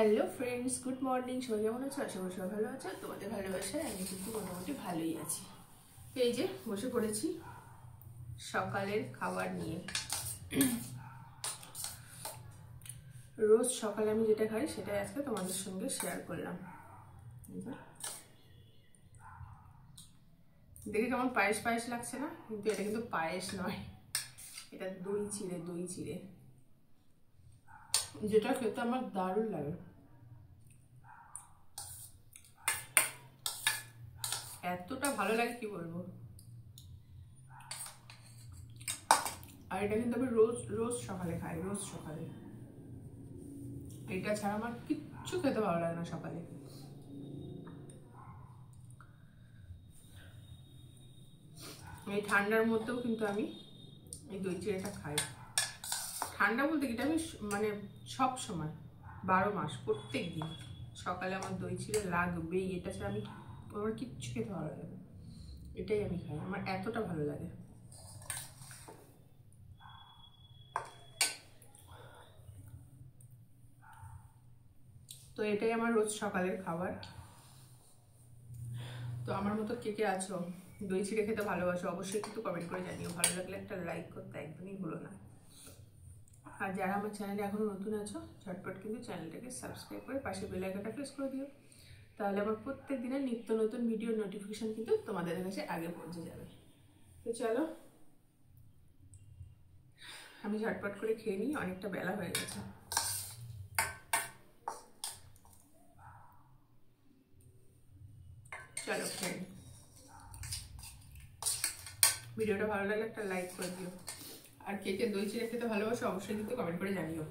Hello friends, good morning. সবাই কেমন আছো? আশা করি সবাই ভালো আছে। তোমাদের ভালোবাসা আমি কিন্তু মোটামুটি ভালোই আছি। এই যে বসে পড়েছি সকালের খাবার নিয়ে। রোজ সকালে আমি যেটা খাই সেটাই আজকে তোমাদের সঙ্গে শেয়ার করলাম। দেখে কেমন পায়েস পায়েস লাগছে না? কিন্তু এটা কিন্তু পায়েস নয়, এটা দই চিড়ে, যেটা খেতে আমার দারুণ লাগে। এতটা ভালো লাগে কি বলবো। আর এটা কিন্তু আমি রোজ রোজ সকালে খাই, রোজ সকালে। এটা ছাড়া আমার কিচ্ছু খেতে ভালো লাগে না সকালে। এই ঠান্ডার মধ্যেও কিন্তু আমি এই দই চিড়েটা খাই। ঠান্ডা বলতে কি, আমি মানে সব সময় 12 মাস প্রত্যেক দিন সকালে আমার দই চিড়ে লাগবেই। এটা ছাড়া আমার কিচ্ছু খেতে ভালো লাগে না। এটাই আমি খাই, আমার এতটা ভালো লাগে। তো এটাই আমার রোজ সকালের খাবার। তো আমার মতো কে কে আছো দই চিড়ে খেতে ভালোবাসো, অবশ্যই কিন্তু কমেন্ট করে জানিও। ভালো লাগলে একটা লাইক করতে একদমই ভুলো না। আর যারা আমার চ্যানেলে এখনো নতুন আছো, ঝটপট কিন্তু চ্যানেলটাকে সাবস্ক্রাইব করে পাশে বেল আইকনটা প্রেস করে দিও। তাহলে আমার প্রত্যেক দিনের নিত্য নতুন ভিডিওর নোটিফিকেশন কিন্তু তোমাদের কাছে আগে পৌঁছে যাবে। তো চলো আমি ঝটপট করে খেয়ে নিই, অনেকটা বেলা হয়ে গেছে। চলো খেয়ে নিই। ভিডিওটা ভালো লাগলে একটা লাইক করে দিও। আর কে কে দই চিড়ে খেতে ভালোবাসো অবশ্যই কিন্তু কমেন্ট করে জানিও।